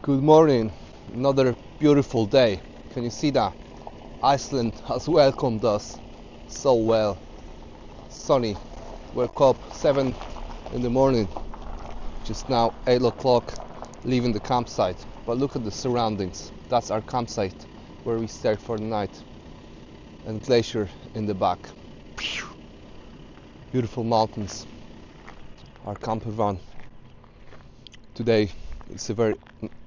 Good morning, another beautiful day. Can you see that? Iceland has welcomed us so well. Sunny. Woke up 7 in the morning, just now 8 o'clock, leaving the campsite. But look at the surroundings. That's our campsite where we stay for the night. And Glacier in the back. Beautiful mountains. Our camper van. Today it's a very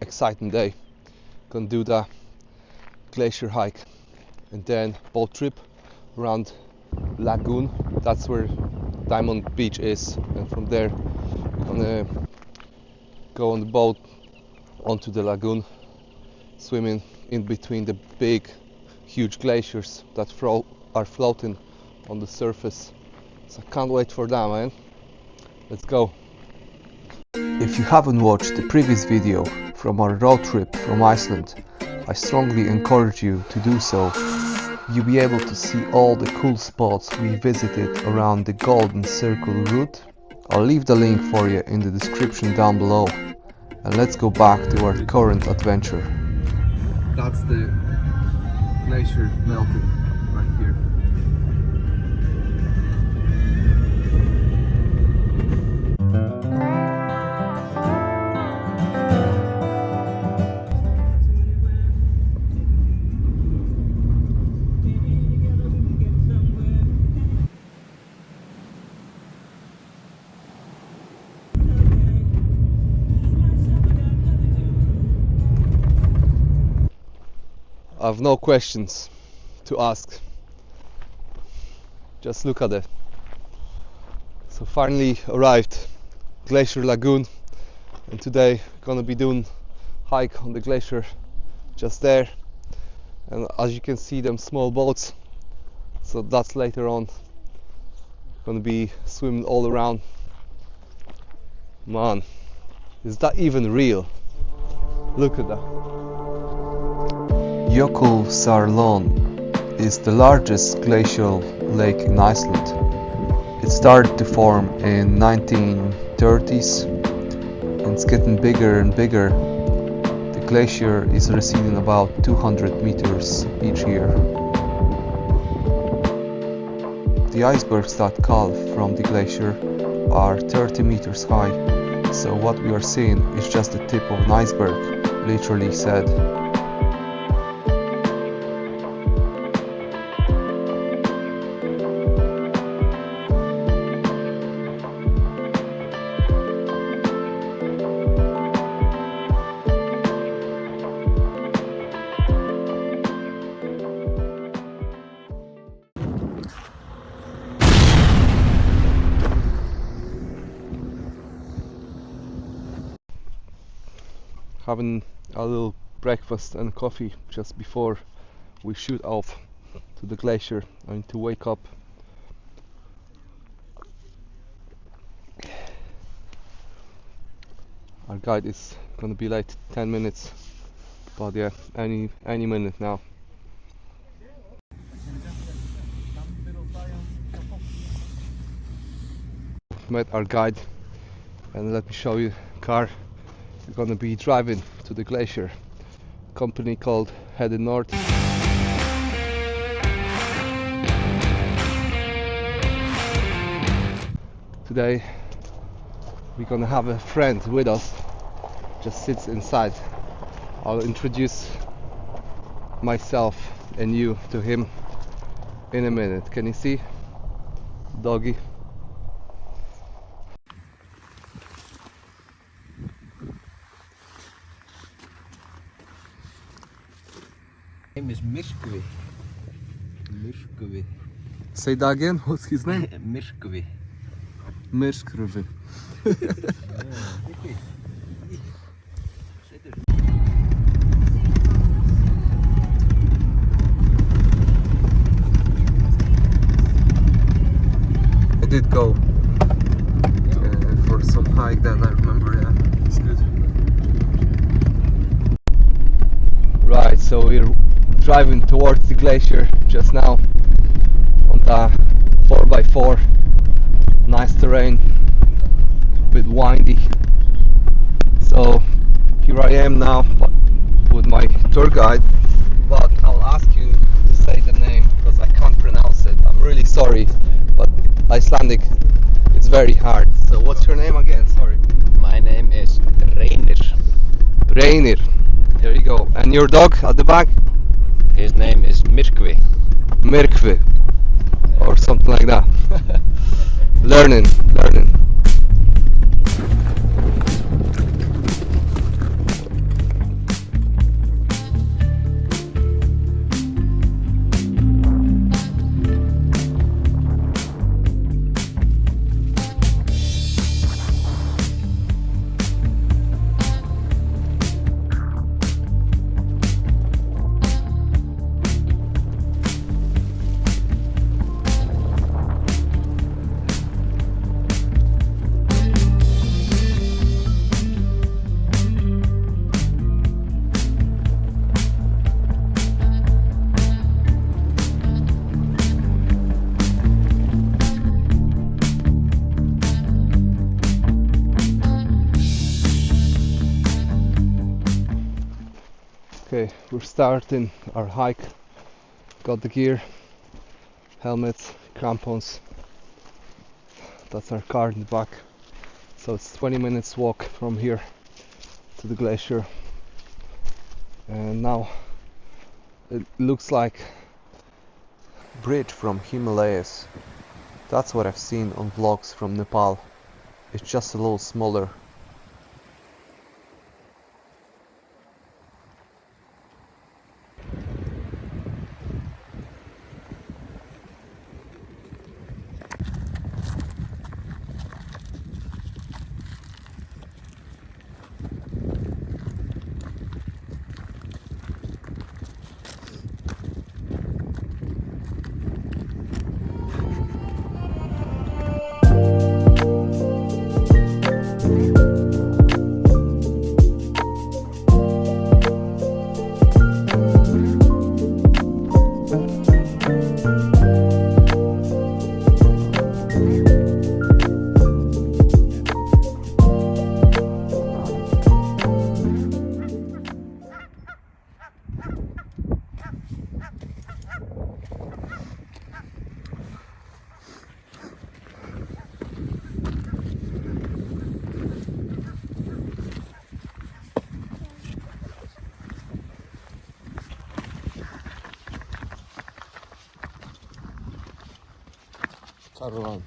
exciting day. Gonna do the Glacier Hike and then boat trip around Lagoon. That's where Diamond Beach is, and from there we're gonna go on the boat onto the lagoon, swimming in between the big huge glaciers that are floating on the surface. So I can't wait for that, man. Let's go. If you haven't watched the previous video from our road trip from Iceland, I strongly encourage you to do so. You'll be able to see all the cool spots we visited around the Golden Circle route. I'll leave the link for you in the description down below. And let's go back to our current adventure. That's the glacier melting right here. I have no questions to ask. Just look at it. So finally arrived Glacier Lagoon, and today we're gonna be doing hike on the glacier just there. And as you can see, them small boats. So that's later on. Gonna be swimming all around. Man, is that even real? Look at that. Jökulsárlón is the largest glacial lake in Iceland. It started to form in 1930s and it's getting bigger and bigger. The glacier is receding about 200 meters each year. The icebergs that calve from the glacier are 30 meters high, so what we are seeing is just the tip of an iceberg, literally said. Having a little breakfast and coffee just before we shoot off to the glacier. I need to wake up. Our guide is gonna be late 10 minutes, but yeah, any minute now. Met our guide, and let me show you the car we're gonna be driving to the glacier. Company called Heading North. Today we're gonna have a friend with us, just sits inside. I'll introduce myself and you to him in a minute. Can you see? Doggy. His name is Myrkvi. Myrkvi. Say that again. What's his name? Myrkvi. Myrkvi. I did go for some hike that I remember. Yeah, it's good. Right, so we're driving towards the glacier just now on the 4x4. Nice terrain, a bit windy. So here I am now with my tour guide, but I'll ask you to say the name because I can't pronounce it. I'm really sorry, but Icelandic it's very hard. So what's your name again? Sorry. My name is Reynir. Reynir. There you go. And your dog at the back? His name is Myrkvi. Myrkvi or something like that. learning. Okay, we're starting our hike. Got the gear, helmets, crampons. That's our car in the back. So it's 20 minutes walk from here to the glacier. And now it looks like bridge from Himalayas. That's what I've seen on vlogs from Nepal. It's just a little smaller. Caravan.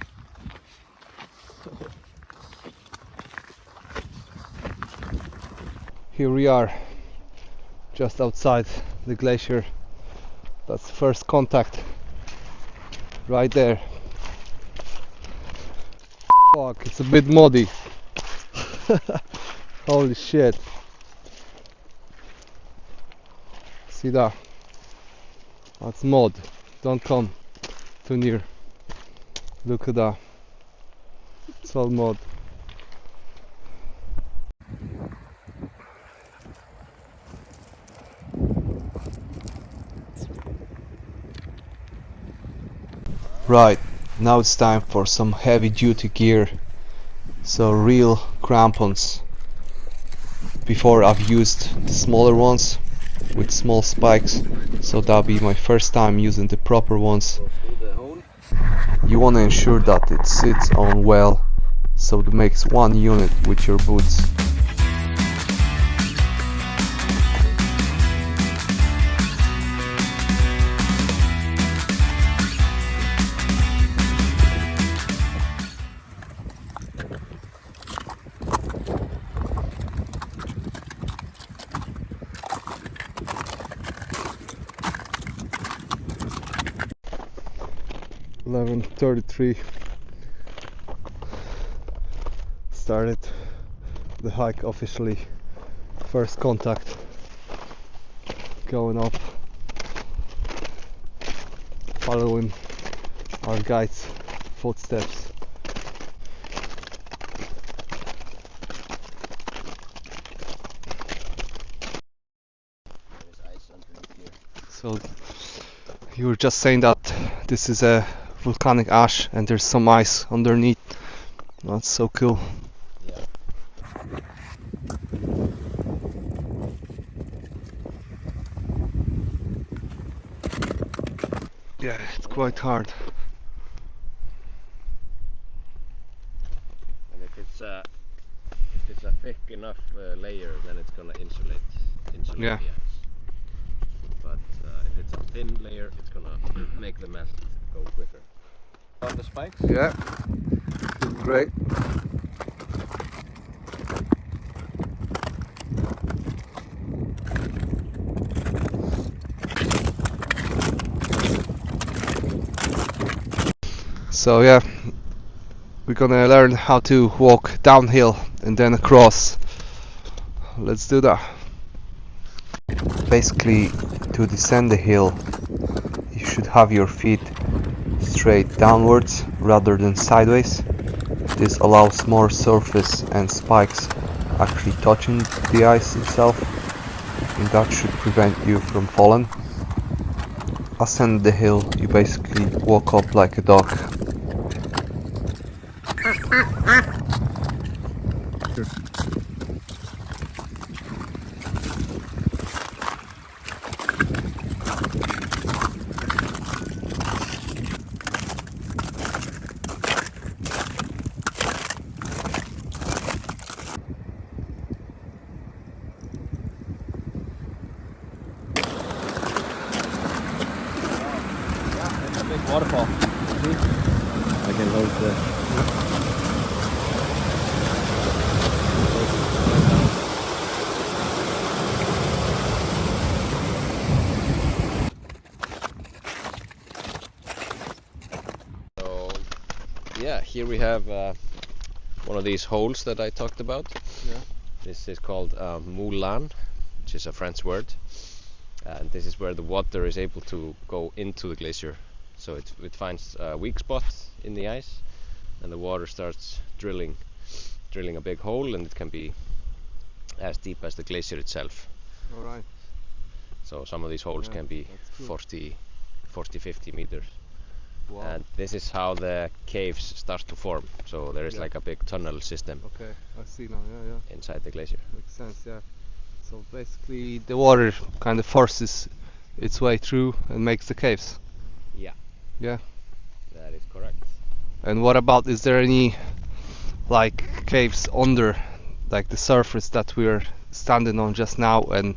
Here we are, just outside the glacier. That's first contact, right there. Fuck, it's a bit muddy. Holy shit. See that? That's mud. Don't come too near. Look at that. It's all mud. Right, now it's time for some heavy duty gear. So real crampons. Before I've used the smaller ones with small spikes, so that'll be my first time using the proper ones. You want to ensure that it sits on well, so it makes one unit with your boots. .33 started the hike officially. First contact, going up, following our guide's footsteps. So you were just saying that this is a volcanic ash and there's some ice underneath. That's so cool. Yeah. Yeah, it's quite hard. And if it's a thick enough layer, then it's gonna insulate Yeah. the ice. But if it's a thin layer, it's gonna make the melt go quicker. On the spikes? Yeah, great. So yeah, we're gonna learn how to walk downhill and then across. Let's do that. Basically, to descend the hill, you should have your feet straight downwards rather than sideways. This allows more surface and spikes actually touching the ice itself, and that should prevent you from falling. Ascend the hill, you basically walk up like a dog. It's a big waterfall. I can hold the... So, yeah, here we have one of these holes that I talked about. Yeah. This is called moulin, which is a French word. And this is where the water is able to go into the glacier. So it finds a weak spot in the ice, and the water starts drilling a big hole, and it can be as deep as the glacier itself. All right. So some of these holes Yeah, can be that's cool. 50 meters. Wow. And this is how the caves start to form. So there is Yeah. like a big tunnel system Okay, I see now. Yeah. inside the glacier. Makes sense. Yeah. So basically, the water kind of forces its way through and makes the caves. Yeah. Yeah. That is correct. And what about, is there any like caves under like the surface that we're standing on just now? And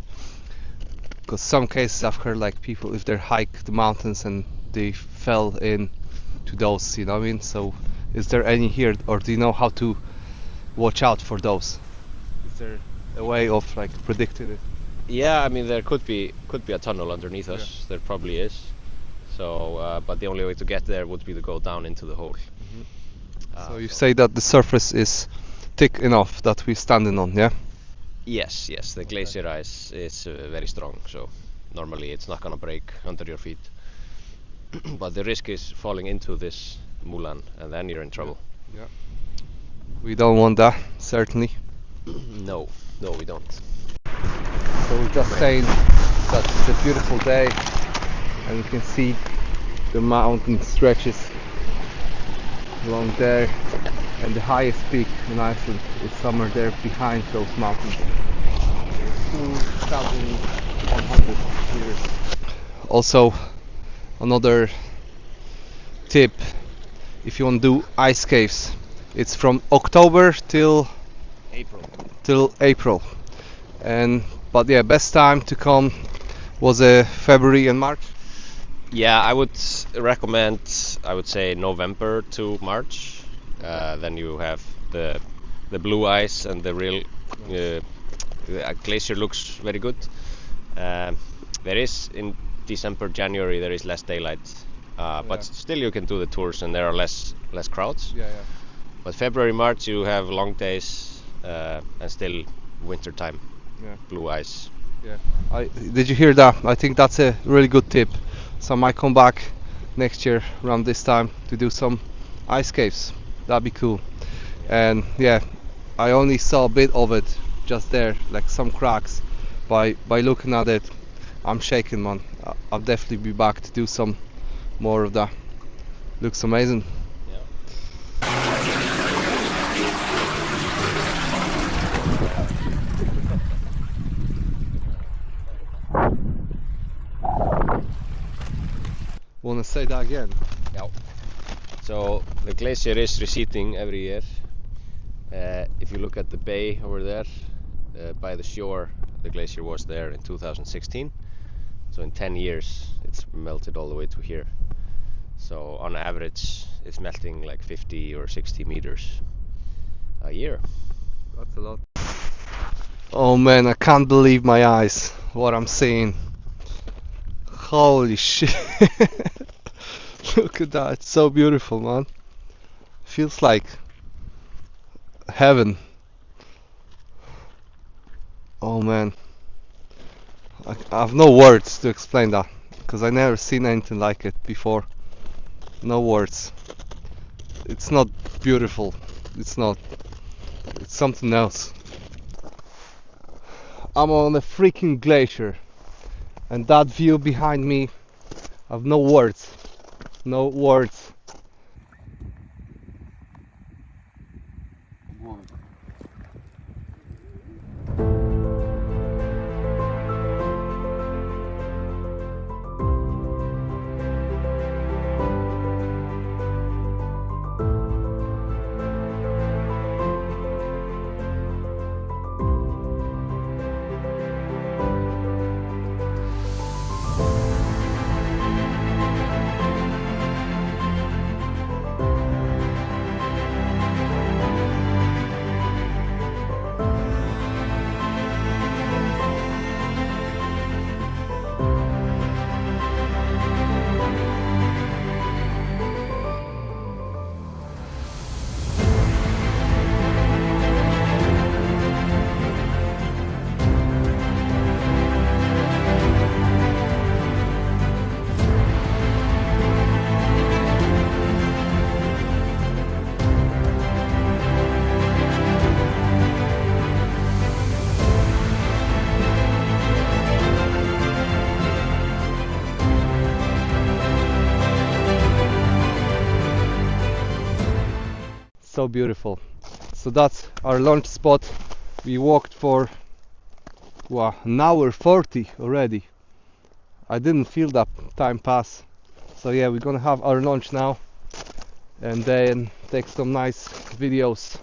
because some cases I've heard, like people, if they hike the mountains and they fell in to those, you know what I mean? So is there any here, or do you know how to watch out for those? Is there a way of like predicting it? Yeah, I mean there could be a tunnel underneath us. There probably is. So, but the only way to get there would be to go down into the hole. So you say that the surface is thick enough that we're standing on, yeah? Yes, the glacier ice is very strong, so normally it's not gonna break under your feet. But the risk is falling into this moulin, and then you're in trouble. Yeah. We don't want that, certainly. No, we don't. So we're just saying that it's a beautiful day, and you can see the mountain stretches along there, and the highest peak in Iceland is somewhere there behind those mountains. It's 2,100 meters. Also, another tip, if you want to do ice caves, it's from October till April. And but yeah, best time to come was February and March. Yeah, I would recommend, I would say November to March. Then you have the blue ice and the real the glacier looks very good. There is in December, January there is less daylight, but still you can do the tours and there are less crowds. Yeah. But February, March you have long days and still winter time. Yeah. Blue ice. Yeah. Did you hear that? I think that's a really good tip. So I might come back next year around this time to do some ice caves. That'd be cool. And yeah, I only saw a bit of it just there, like some cracks. By looking at it, I'm shaking, man. I'll definitely be back to do some more of that. Looks amazing. Wanna say that again? Yeah. So the glacier is receding every year. If you look at the bay over there, by the shore, the glacier was there in 2016. So in 10 years, it's melted all the way to here. So on average, it's melting like 50 or 60 meters a year. That's a lot. Oh man, I can't believe my eyes, what I'm seeing. Holy shit. Look at that, it's so beautiful, man. Feels like heaven. Oh man. I have no words to explain that, because I never seen anything like it before. No words. It's not beautiful. It's not. It's something else. I'm on a freaking glacier, and that view behind me, I have no words. No words. So beautiful. So that's our lunch spot. We walked for an hour 40 already. I didn't feel that time pass. So yeah, we're gonna have our lunch now and then take some nice videos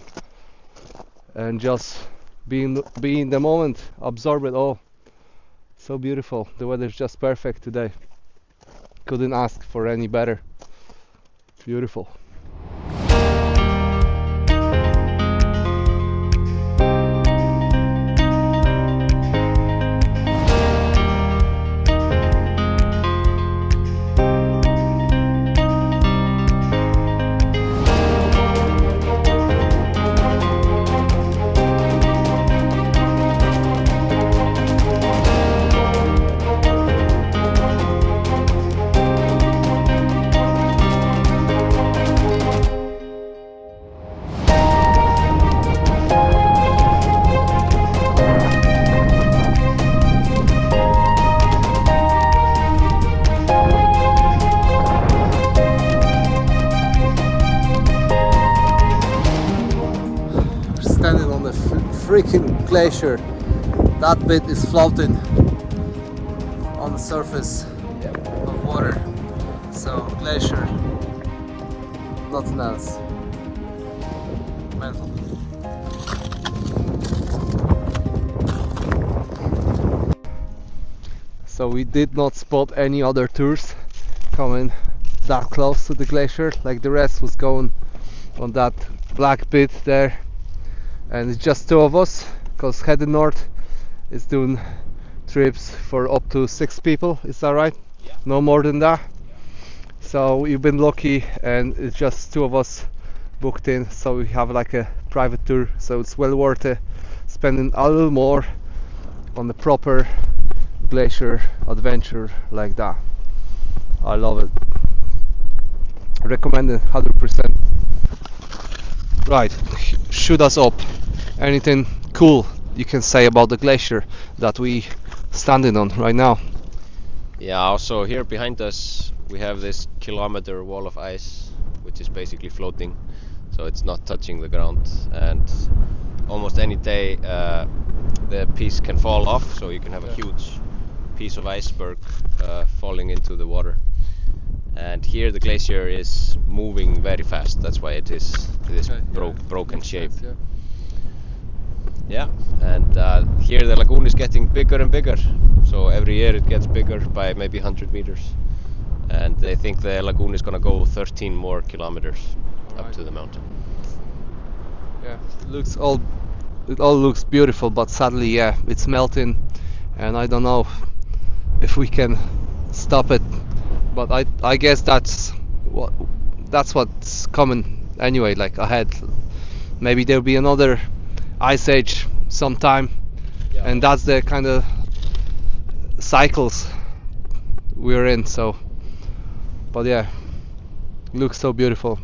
and just be in the moment, absorb it all. So beautiful. The weather's just perfect today. Couldn't ask for any better. Beautiful. Standing on the freaking glacier. That bit is floating on the surface of water. So glacier, nothing else. Mental. So we did not spot any other tours coming that close to the glacier, like the rest was going on that black bit there. And it's just two of us, because Heading North is doing trips for up to 6 people. Is that right? Yeah. No more than that. Yeah. So you've been lucky, and it's just two of us booked in. So we have like a private tour. So it's well worth it spending a little more on the proper glacier adventure like that. I love it. Recommend it 100%. Right, shoot us up. Anything cool you can say about the glacier that we standing on right now? Yeah, also here behind us we have this kilometer wall of ice which is basically floating, so it's not touching the ground, and almost any day the piece can fall off, so you can have a huge piece of iceberg falling into the water. and here the glacier is moving very fast. That's why it is Okay, broken makes shape. sense, Yeah, and here the lagoon is getting bigger and bigger. So every year it gets bigger by maybe 100 meters, and they think the lagoon is gonna go 13 more kilometers up Alright. to the mountain. Yeah, it all looks beautiful, but sadly, yeah, it's melting, and I don't know if we can stop it. But I guess that's what's coming anyway, like ahead. Maybe there'll be another ice age sometime, Yeah. and that's the kind of cycles we're in. So, but yeah, looks so beautiful.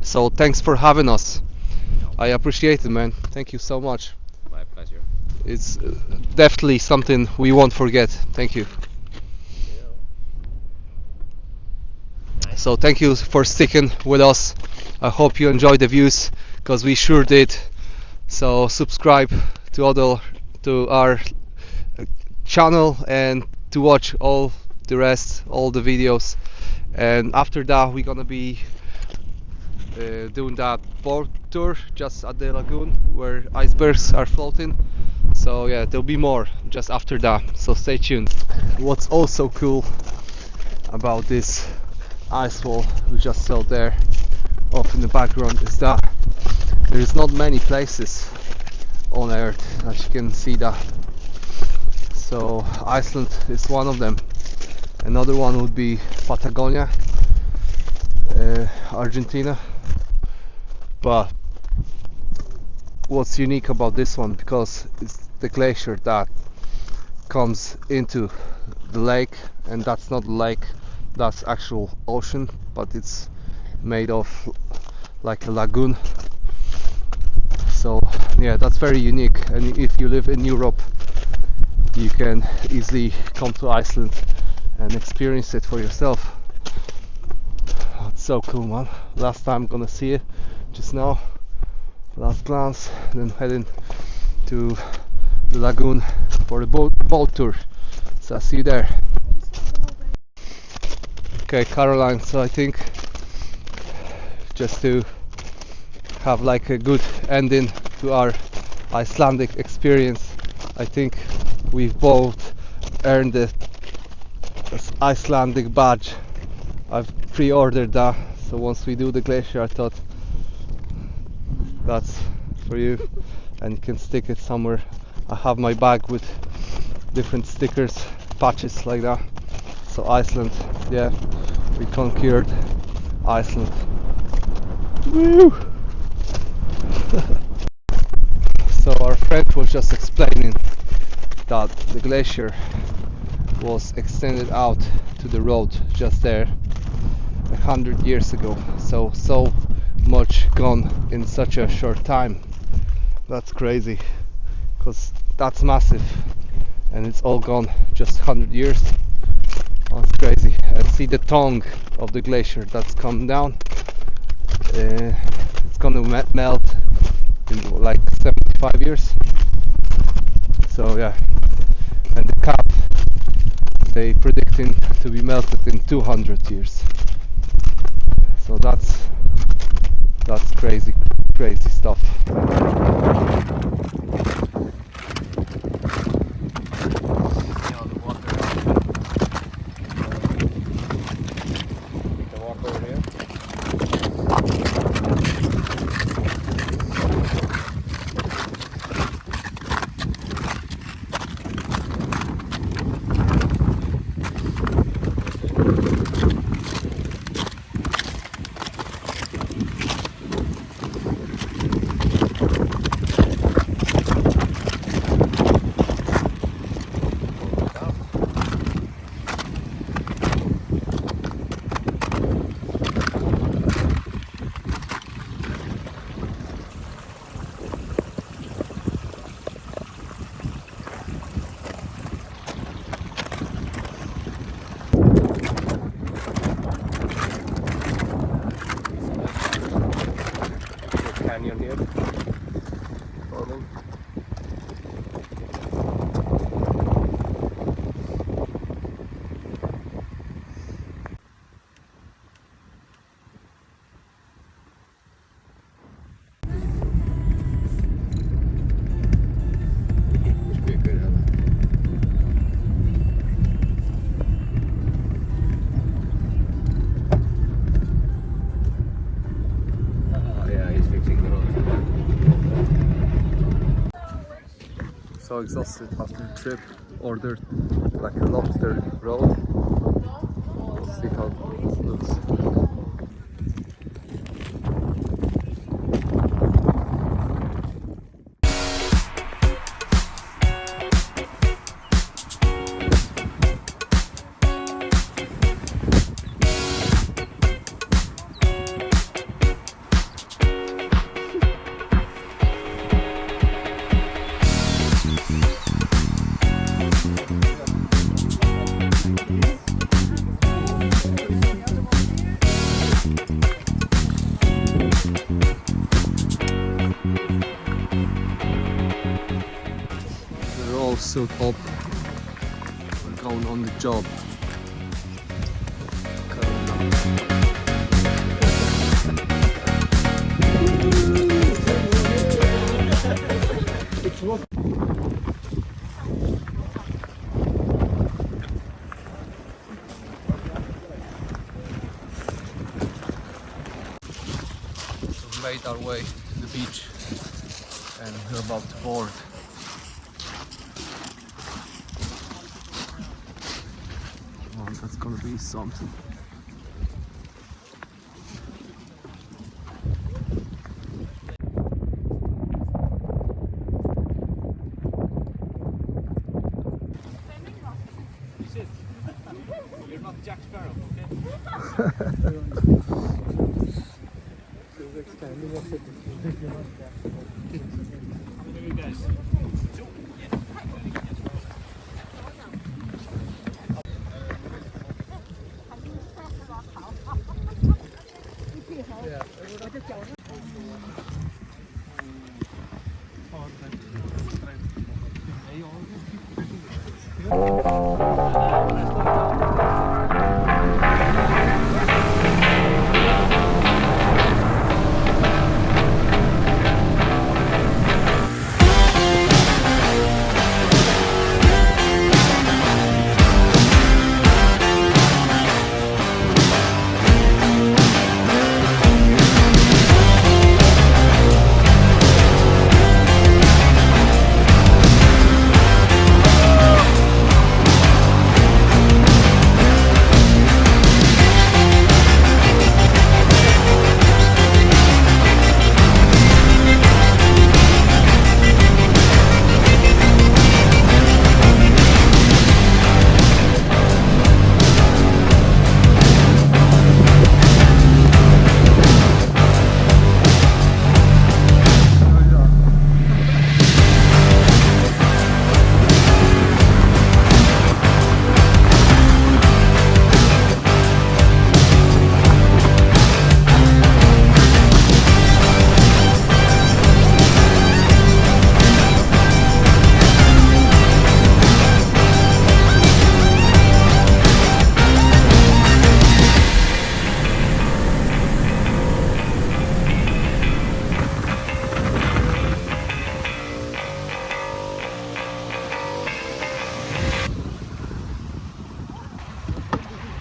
So thanks for having us. I appreciate it, man. Thank you so much. My pleasure. It's definitely something we won't forget. Thank you. So thank you for sticking with us. I hope you enjoyed the views, because we sure did. So subscribe to our channel and to watch all the rest, all the videos. And after that, we're gonna be doing that boat tour just at the lagoon where icebergs are floating. So yeah, there'll be more just after that, so stay tuned. What's also cool about this ice wall we just saw there off in the background is that there's not many places on Earth that you can see that. So Iceland is one of them. Another one would be Patagonia, Argentina. But what's unique about this one, because it's the glacier that comes into the lake, and that's not lake, that's actual ocean, but it's made of like a lagoon. So yeah, that's very unique, and if you live in Europe, you can easily come to Iceland and experience it for yourself. That's so cool, man. Last time I'm gonna see it, just now, last glance, then heading to the lagoon for the boat tour. So I'll see you there. Okay, Caroline, so I think just to have like a good ending to our Icelandic experience, I think we've both earned the Icelandic badge. I've pre-ordered that, so once we do the glacier, I thought that's for you, and you can stick it somewhere. I have my bag with different stickers, patches like that. So Iceland, yeah, we conquered Iceland. Woo! So our friend was just explaining that the glacier was extended out to the road just there 100 years ago. So much gone in such a short time. That's crazy, because that's massive, and it's all gone just 100 years. That's crazy. And see the tongue of the glacier that's come down. It's gonna melt in like 75 years. So yeah, and the cap they predicting to be melted in 200 years. So that's crazy stuff. so exhausted after the trip. Ordered like a lobster roll. Let's see how it looks. We're all suit up. We're going on the job. We've made our way to the beach and we're about to board. Oh, that's gonna be something. You're not Jack Sparrow, okay? You guys.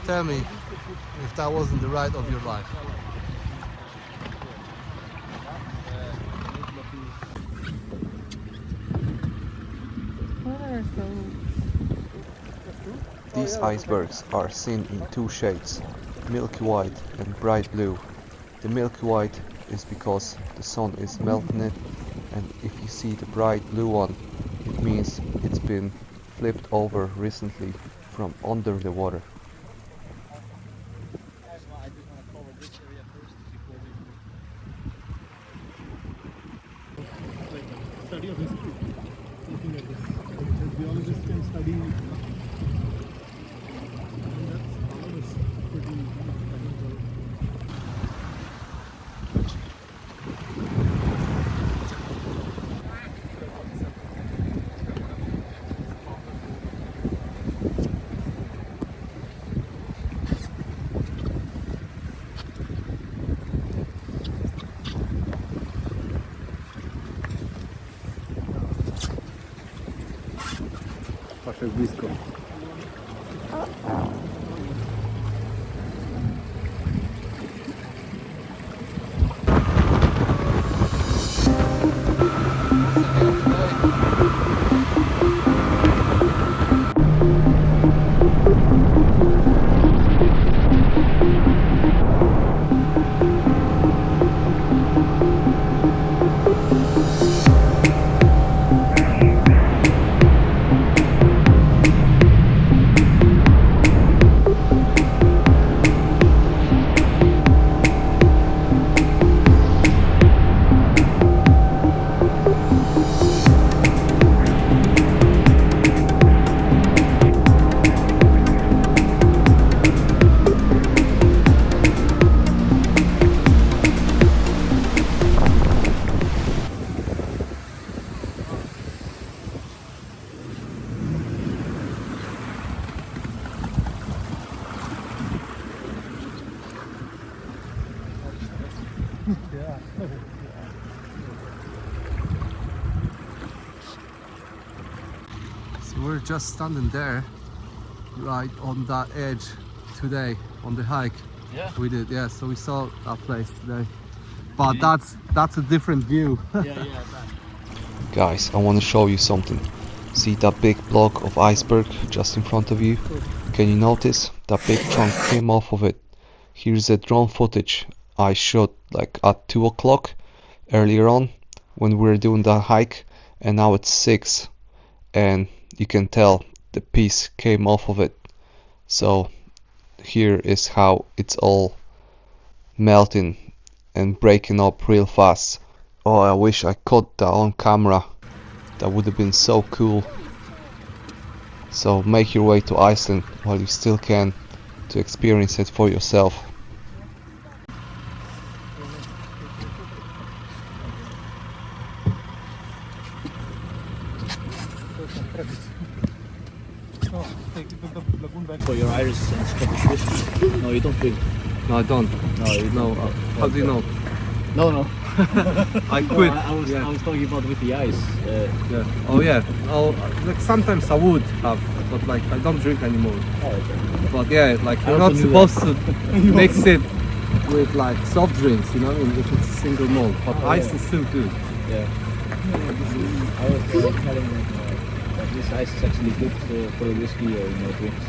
Tell me if that wasn't the ride of your life. These icebergs are seen in two shades, milky white and bright blue. The milky white is because the sun is melting it, and if you see the bright blue one, it means it's been flipped over recently from under the water. Study of history, looking at this. Because geologists can study, and that's all is pretty technical. Patrz blisko. So we're just standing there, right on that edge today on the hike. Yeah. We did, yeah. So we saw that place today, but that's a different view. Yeah. Guys, I want to show you something. See that big block of iceberg just in front of you? Can you notice that big chunk came off of it? Here's a drone footage I shot like at 2 o'clock earlier on when we were doing that hike, and now it's 6 and you can tell the piece came off of it. So here is how it's all melting and breaking up real fast. Oh, I wish I caught that on camera. That would have been so cool. So make your way to Iceland while you still can to experience it for yourself. For your Irish and Scottish whiskey. No, you don't drink. No, I don't. No, you No, don't. how do you know? No. I quit. I was talking about with the ice. Yeah. Oh yeah. Oh, like sometimes I would have, but like I don't drink anymore. Oh, okay. But yeah, like I you're also not knew supposed to mix it with like soft drinks, you know, if it's a single malt. But Oh, ice yeah. is still good. Yeah. I was telling that this ice is actually good for a whiskey or drinks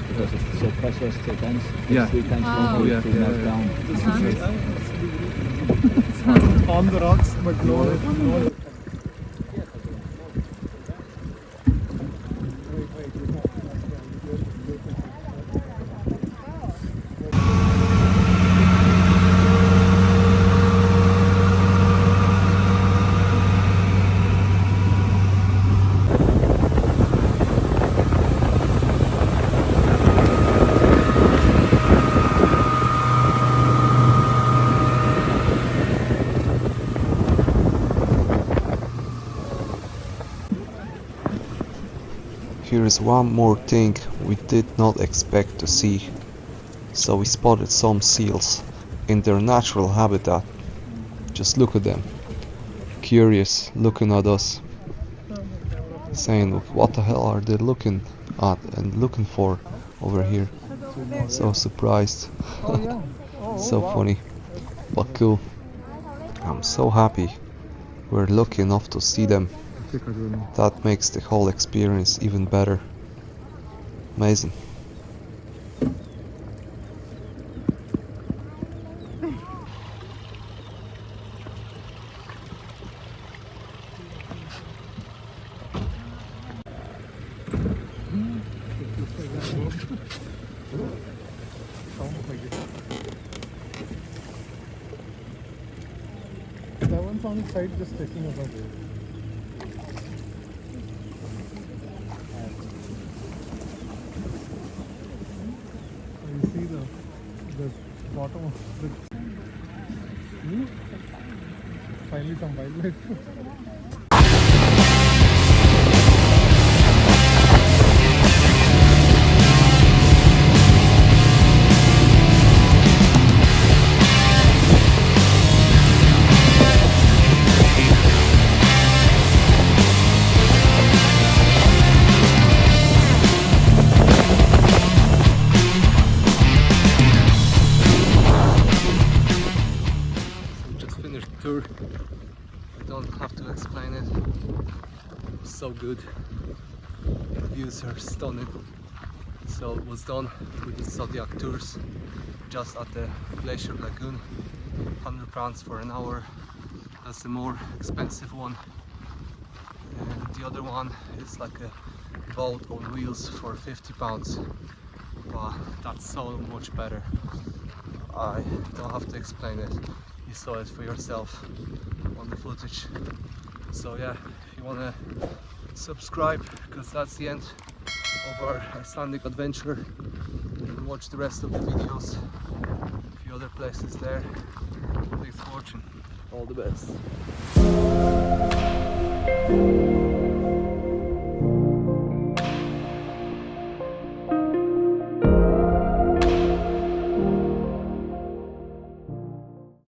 because it's so precious, so dense. It's Yeah. 3 times Oh, longer yeah, to yeah, melt yeah. down. On the rocks, but no. Here is one more thing we did not expect to see. So we spotted some seals in their natural habitat. Just look at them. Curious, looking at us. Saying, what the hell are they looking at and looking for over here? So surprised. So funny. But cool. I'm so happy we're lucky enough to see them. That makes the whole experience even better. Amazing. That one's on the side just taking over there. You see the bottom of the... Finally some wildlife. Just finished the tour. I don't have to explain it. So good. The views are stunning. So it was done with the Zodiac tours just at the Glacier Lagoon. £100 for an hour. That's the more expensive one. And the other one is like a boat on wheels for £50. But that's so much better. I don't have to explain it. You saw it for yourself on the footage. So yeah, if you wanna subscribe, because that's the end of our Icelandic adventure, and watch the rest of the videos. A few other places there. Thanks for watching. All the best.